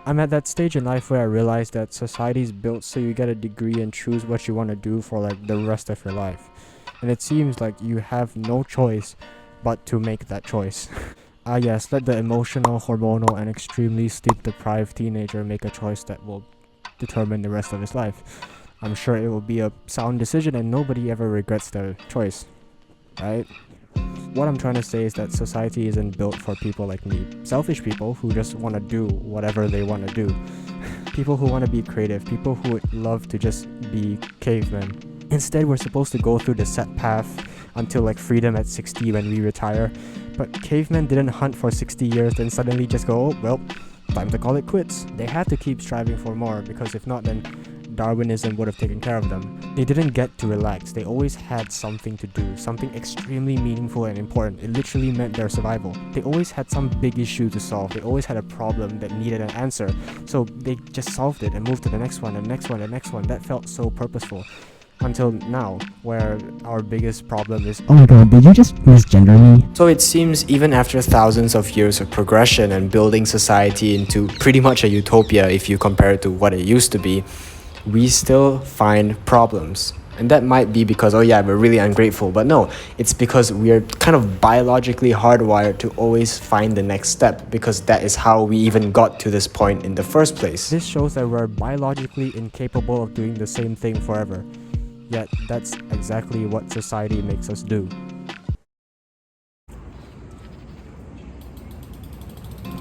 I'm at that stage in life where I realize that society is built so you get a degree and choose what you want to do for like the rest of your life. And it seems like you have no choice but to make that choice. Yes, let the emotional, hormonal, and extremely sleep-deprived teenager make a choice that will determine the rest of his life. I'm sure it will be a sound decision and nobody ever regrets their choice, right? What I'm trying to say is that society isn't built for people like me. Selfish people who just want to do whatever they want to do. People who want to be creative. People who would love to just be cavemen. Instead, we're supposed to go through the set path until like freedom at 60 when we retire. But cavemen didn't hunt for 60 years then suddenly just go, oh, well, time to call it quits. They had to keep striving for more because if not, then Darwinism would have taken care of them. They didn't get to relax. They always had something to do, something extremely meaningful and important. It literally meant their survival. They always had some big issue to solve. They always had a problem that needed an answer. So they just solved it and moved to the next one, and the next one, and the next one. That felt so purposeful. Until now, where our biggest problem is, oh my god, did you just misgender me? so it seems even after thousands of years of progression and building society into pretty much a utopia if you compare it to what it used to be, we still find problems. And that might be because, oh yeah, we're really ungrateful. But no, it's because we're kind of biologically hardwired to always find the next step, because that is how we even got to this point in the first place. This shows that we're biologically incapable of doing the same thing forever. Yet that's exactly what society makes us do.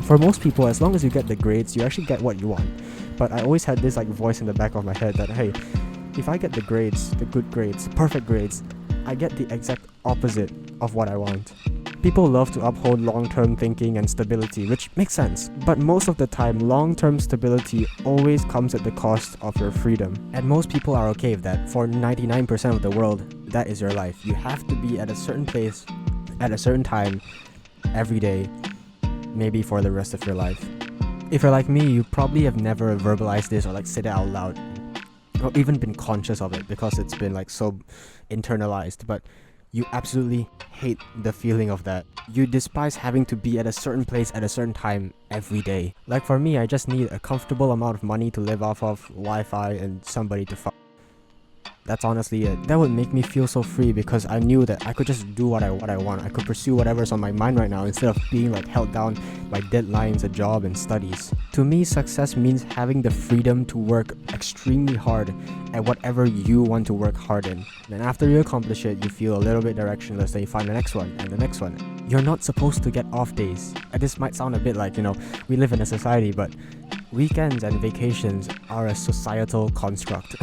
For most people, as long as you get the grades, you actually get what you want. But I always had this like voice in the back of my head that, hey, if I get the grades, the good grades, perfect grades, I get the exact opposite of what I want. People love to uphold long-term thinking and stability, which makes sense. But most of the time, long-term stability always comes at the cost of your freedom. And most people are okay with that. For 99% of the world, that is your life. You have to be at a certain place, at a certain time, every day, maybe for the rest of your life. If you're like me, you probably have never verbalized this or like said it out loud, or even been conscious of it because it's been like so internalized, but you absolutely hate the feeling of that. You despise having to be at a certain place at a certain time every day. Like for me, I just need a comfortable amount of money to live off of, Wi-Fi, and somebody to fuck. That's honestly it. That would make me feel so free because I knew that I could just do what I want. I could pursue whatever's on my mind right now instead of being like held down by deadlines, a job, and studies. To me, success means having the freedom to work extremely hard at whatever you want to work hard in. Then after you accomplish it, you feel a little bit directionless, then you find the next one and the next one. You're not supposed to get off days. This might sound a bit like, we live in a society, but weekends and vacations are a societal construct.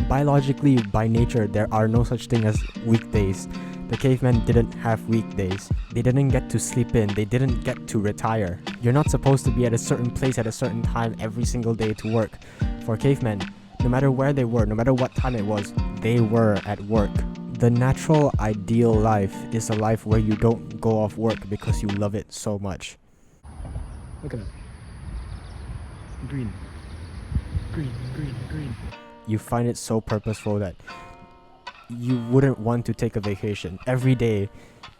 Biologically, by nature, there are no such thing as weekdays. The cavemen didn't have weekdays. They didn't get to sleep in. They didn't get to retire. You're not supposed to be at a certain place at a certain time every single day to work. For cavemen, no matter where they were, no matter what time it was, they were at work. The natural, ideal life is a life where you don't go off work because you love it so much. Look at that. Green. Green, green, green. You find it so purposeful that you wouldn't want to take a vacation. Every day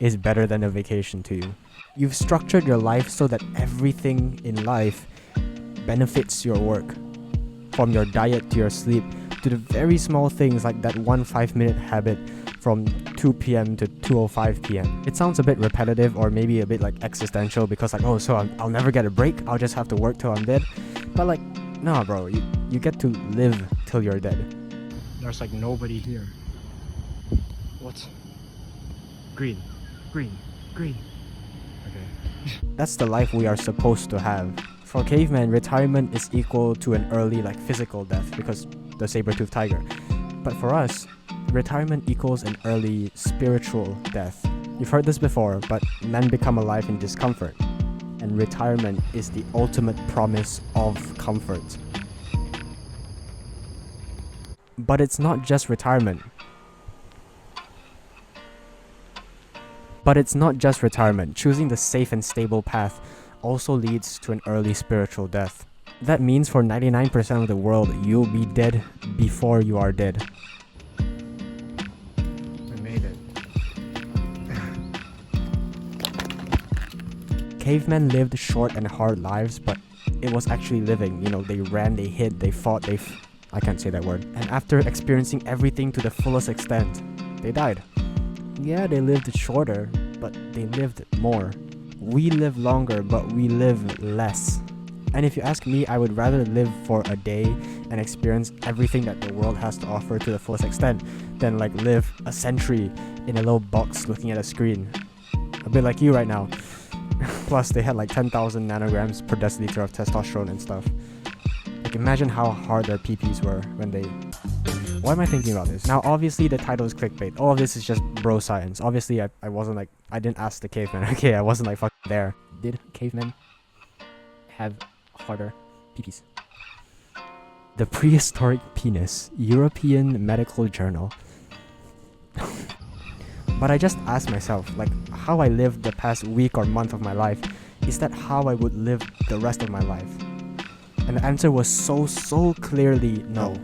is better than a vacation to you. You've structured your life so that everything in life benefits your work. From your diet to your sleep to the very small things like that one 5-minute habit from 2 p.m. to 2:05 p.m. It sounds a bit repetitive or maybe a bit like existential because like, oh, so I'll never get a break. I'll just have to work till I'm dead. But like, nah, bro, you get to live till you're dead. There's like nobody here. What? Green, green, green. Okay. That's the life we are supposed to have. For cavemen, retirement is equal to an early like physical death because the saber-toothed tiger. But for us, retirement equals an early spiritual death. You've heard this before, but men become alive in discomfort. And retirement is the ultimate promise of comfort. But it's not just retirement. Choosing the safe and stable path also leads to an early spiritual death. That means for 99% of the world, you'll be dead before you are dead. I made it. Cavemen lived short and hard lives, but it was actually living. You know, they ran, they hid, they fought, I can't say that word. And after experiencing everything to the fullest extent, they died. Yeah, they lived shorter, but they lived more. We live longer, but we live less. And if you ask me, I would rather live for a day and experience everything that the world has to offer to the fullest extent than like live a century in a little box looking at a screen. A bit like you right now. Plus, they had like 10,000 nanograms per deciliter of testosterone and stuff. Like, imagine how hard their PPs were when they... Why am I thinking about this? Now, obviously, the title is clickbait. All of this is just bro science. Obviously, I wasn't like... I didn't ask the cavemen. Okay, I wasn't like fucking there. Did cavemen have harder PPs? The Prehistoric Penis, European Medical Journal. But I just asked myself, like, how I lived the past week or month of my life, is that how I would live the rest of my life? And the answer was so clearly no.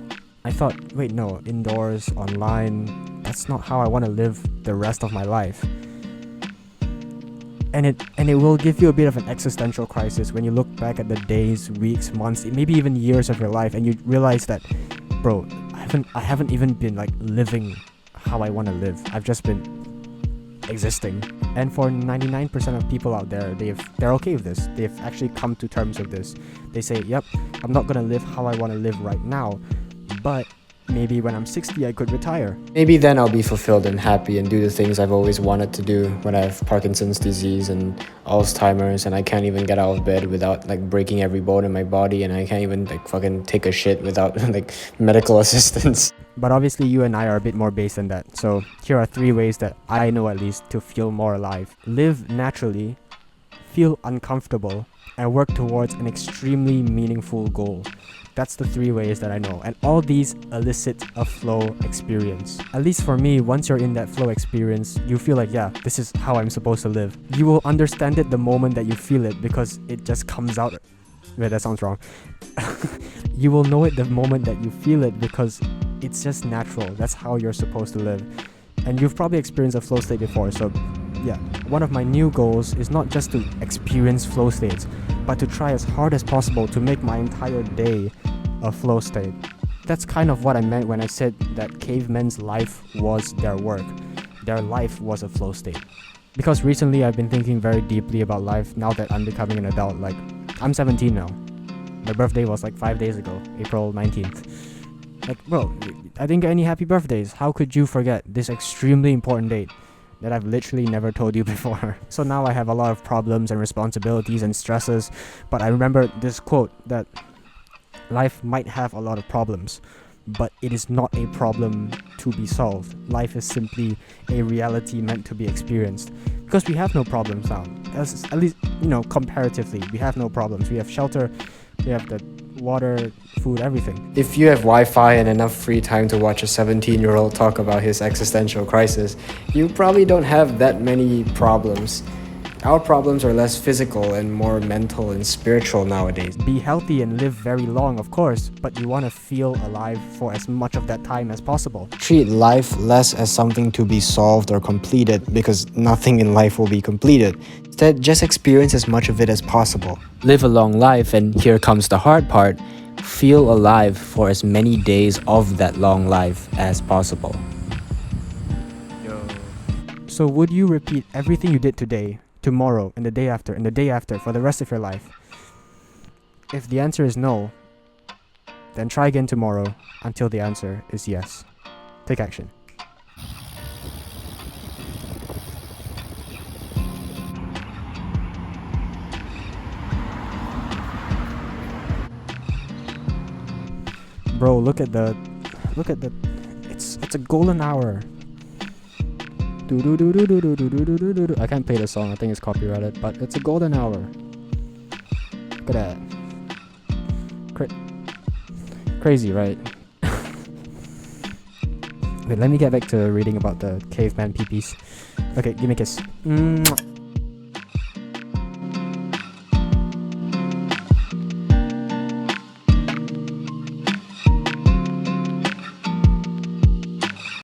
I thought, wait, no, indoors, online, that's not how I want to live the rest of my life. And it will give you a bit of an existential crisis when you look back at the days, weeks, months, maybe even years of your life, and you realize that, bro, I haven't even been like living how I want to live. I've just been existing. And for 99% of people out there, they're okay with this. They've actually come to terms with this. They say, yep, I'm not gonna live how I want to live right now, but maybe when I'm 60 I could retire. Maybe then I'll be fulfilled and happy and do the things I've always wanted to do when I have Parkinson's disease and Alzheimer's and I can't even get out of bed without like breaking every bone in my body, and I can't even like fucking take a shit without like medical assistance. But obviously you and I are a bit more base than that. So here are 3 ways that I know at least to feel more alive. Live naturally, feel uncomfortable, and work towards an extremely meaningful goal. That's the 3 ways that I know. And all these elicit a flow experience. At least for me, once you're in that flow experience, you feel like, yeah, this is how I'm supposed to live. You will understand it the moment that you feel it because it just comes out. Wait, that sounds wrong. You will know it the moment that you feel it because it's just natural. That's how you're supposed to live. And you've probably experienced a flow state before, so yeah. One of my new goals is not just to experience flow states, but to try as hard as possible to make my entire day a flow state. That's kind of what I meant when I said that cavemen's life was their work. Their life was a flow state. Because recently I've been thinking very deeply about life now that I'm becoming an adult. Like, I'm 17 now. My birthday was like 5 days ago, April 19th. Like, bro, I didn't get any happy birthdays. How could you forget this extremely important date that I've literally never told you before? So now I have a lot of problems and responsibilities and stresses, but I remember this quote that life might have a lot of problems, but it is not a problem to be solved. Life is simply a reality meant to be experienced. Because we have no problems now. At least, you know, comparatively, we have no problems. We have shelter, we have the water, food, everything. If you have Wi-Fi and enough free time to watch a 17-year-old talk about his existential crisis, you probably don't have that many problems. Our problems are less physical and more mental and spiritual nowadays. Be healthy and live very long, of course, but you want to feel alive for as much of that time as possible. Treat life less as something to be solved or completed, because nothing in life will be completed. Instead, just experience as much of it as possible. Live a long life, and here comes the hard part. Feel alive for as many days of that long life as possible. So would you repeat everything you did today, tomorrow, and the day after for the rest of your life? If the answer is no, then try again tomorrow until the answer is yes. Take action. Bro, look at the it's a golden hour. I can't play the song, I think it's copyrighted, but it's a golden hour. Look at that. Crazy, right? Wait, let me get back to reading about the caveman peepees. Okay, give me a kiss. Mwah.